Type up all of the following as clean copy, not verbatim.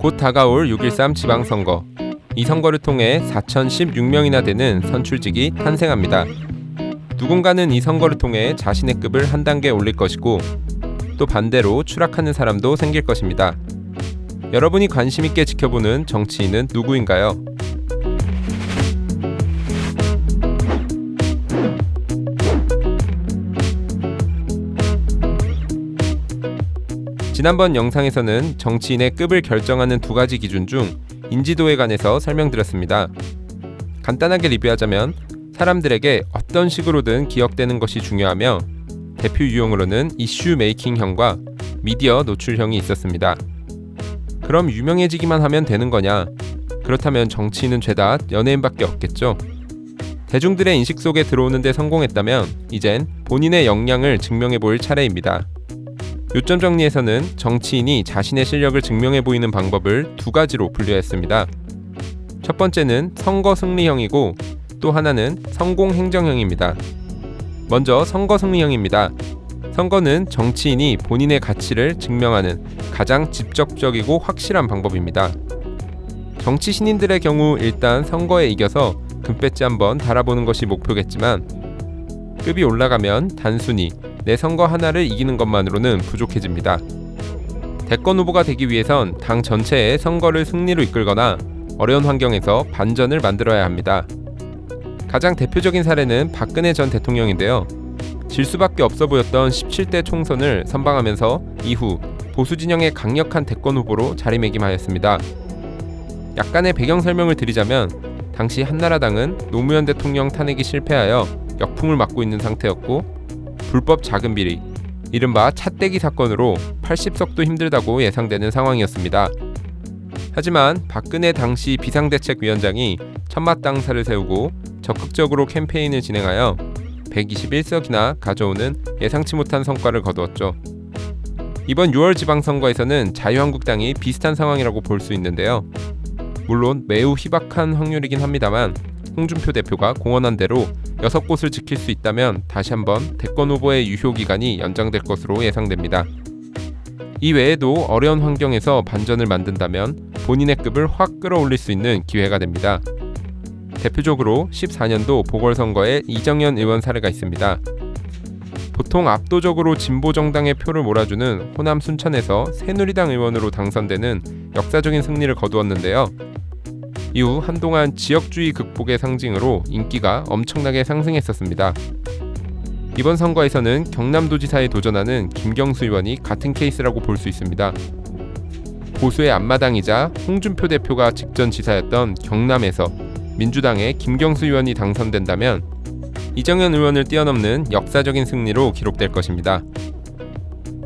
곧 다가올 6.13 지방선거. 이 선거를 통해 4,016명이나 되는 선출직이 탄생합니다. 누군가는 이 선거를 통해 자신의 급을 한 단계 올릴 것이고 또 반대로 추락하는 사람도 생길 것입니다. 여러분이 관심 있게 지켜보는 정치인은 누구인가요? 지난번 영상에서는 정치인의 급을 결정하는 두 가지 기준 중 인지도에 관해서 설명드렸습니다. 간단하게 리뷰하자면 사람들에게 어떤 식으로든 기억되는 것이 중요하며 대표 유형으로는 이슈 메이킹형과 미디어 노출형이 있었습니다. 그럼 유명해지기만 하면 되는 거냐? 그렇다면 정치인은 죄다 연예인밖에 없겠죠. 대중들의 인식 속에 들어오는데 성공했다면 이젠 본인의 역량을 증명해 보일 차례입니다. 요점 정리에서는 정치인이 자신의 실력을 증명해 보이는 방법을 두 가지로 분류했습니다. 첫 번째는 선거 승리형이고 또 하나는 성공 행정형입니다. 먼저 선거 승리형입니다. 선거는 정치인이 본인의 가치를 증명하는 가장 직접적이고 확실한 방법입니다. 정치 신인들의 경우 일단 선거에 이겨서 금배지 한번 달아보는 것이 목표겠지만 급이 올라가면 단순히 내 선거 하나를 이기는 것만으로는 부족해집니다. 대권 후보가 되기 위해선 당 전체의 선거를 승리로 이끌거나 어려운 환경에서 반전을 만들어야 합니다. 가장 대표적인 사례는 박근혜 전 대통령인데요. 질 수밖에 없어 보였던 17대 총선을 선방하면서 이후 보수 진영의 강력한 대권 후보로 자리매김하였습니다. 약간의 배경 설명을 드리자면 당시 한나라당은 노무현 대통령 탄핵이 실패하여 역풍을 맞고 있는 상태였고 불법 자금 비리, 이른바 차떼기 사건으로 80석도 힘들다고 예상되는 상황이었습니다. 하지만 박근혜 당시 비상대책위원장이 천마땅사를 세우고 적극적으로 캠페인을 진행하여 121석이나 가져오는 예상치 못한 성과를 거두었죠. 이번 6월 지방선거에서는 자유한국당이 비슷한 상황이라고 볼 수 있는데요. 물론 매우 희박한 확률이긴 합니다만 홍준표 대표가 공언한 대로 6곳을 지킬 수 있다면 다시 한번 대권 후보의 유효기간이 연장될 것으로 예상됩니다. 이 외에도 어려운 환경에서 반전을 만든다면 본인의 급을 확 끌어올릴 수 있는 기회가 됩니다. 대표적으로 14년도 보궐선거에 이정현 의원 사례가 있습니다. 보통 압도적으로 진보정당의 표를 몰아주는 호남 순천에서 새누리당 의원으로 당선되는 역사적인 승리를 거두었는데요. 이후 한동안 지역주의 극복의 상징으로 인기가 엄청나게 상승했었습니다. 이번 선거에서는 경남도지사에 도전하는 김경수 의원이 같은 케이스라고 볼 수 있습니다. 보수의 앞마당이자 홍준표 대표가 직전 지사였던 경남에서 민주당의 김경수 의원이 당선된다면 이정현 의원을 뛰어넘는 역사적인 승리로 기록될 것입니다.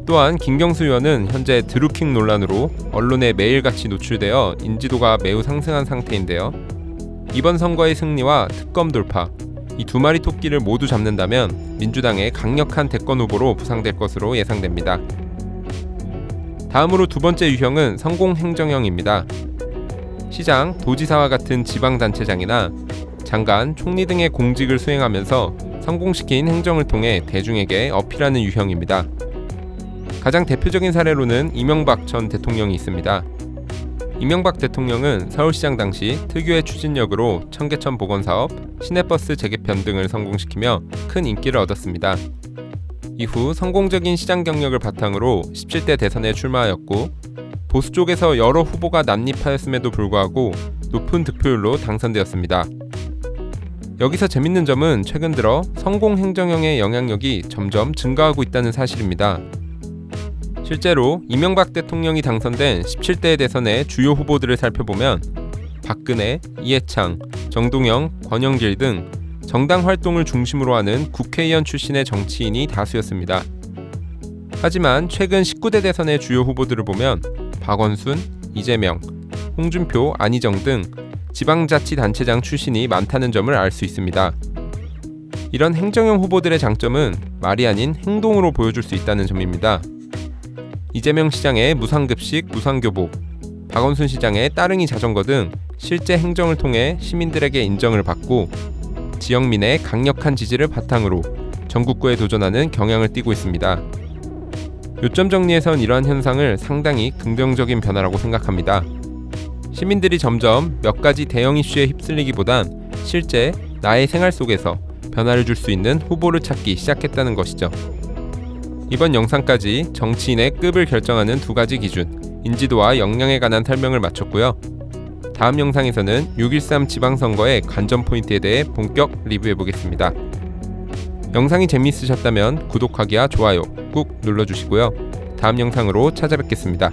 또한 김경수 의원은 현재 드루킹 논란으로 언론에 매일같이 노출되어 인지도가 매우 상승한 상태인데요. 이번 선거의 승리와 특검 돌파, 이 두 마리 토끼를 모두 잡는다면 민주당의 강력한 대권 후보로 부상될 것으로 예상됩니다. 다음으로 두 번째 유형은 성공 행정형입니다. 시장, 도지사와 같은 지방단체장이나 장관, 총리 등의 공직을 수행하면서 성공시킨 행정을 통해 대중에게 어필하는 유형입니다. 가장 대표적인 사례로는 이명박 전 대통령이 있습니다. 이명박 대통령은 서울시장 당시 특유의 추진력으로 청계천 복원사업, 시내버스 재개편 등을 성공시키며 큰 인기를 얻었습니다. 이후 성공적인 시장 경력을 바탕으로 17대 대선에 출마하였고 보수 쪽에서 여러 후보가 난립하였음에도 불구하고 높은 득표율로 당선되었습니다. 여기서 재밌는 점은 최근 들어 성공 행정형의 영향력이 점점 증가하고 있다는 사실입니다. 실제로 이명박 대통령이 당선된 17대 대선의 주요 후보들을 살펴보면 박근혜, 이해창, 정동영, 권영길 등 정당 활동을 중심으로 하는 국회의원 출신의 정치인이 다수였습니다. 하지만 최근 19대 대선의 주요 후보들을 보면 박원순, 이재명, 홍준표, 안희정 등 지방자치단체장 출신이 많다는 점을 알 수 있습니다. 이런 행정형 후보들의 장점은 말이 아닌 행동으로 보여줄 수 있다는 점입니다. 이재명 시장의 무상급식, 무상교복, 박원순 시장의 따릉이 자전거 등 실제 행정을 통해 시민들에게 인정을 받고 지역민의 강력한 지지를 바탕으로 전국구에 도전하는 경향을 띠고 있습니다. 요점 정리에선 이러한 현상을 상당히 긍정적인 변화라고 생각합니다. 시민들이 점점 몇 가지 대형 이슈에 휩쓸리기보단 실제 나의 생활 속에서 변화를 줄 수 있는 후보를 찾기 시작했다는 것이죠. 이번 영상까지 정치인의 급을 결정하는 두 가지 기준, 인지도와 역량에 관한 설명을 마쳤고요. 다음 영상에서는 6.13 지방선거의 관전 포인트에 대해 본격 리뷰해보겠습니다. 영상이 재미있으셨다면 구독하기와 좋아요 꾹 눌러주시고요. 다음 영상으로 찾아뵙겠습니다.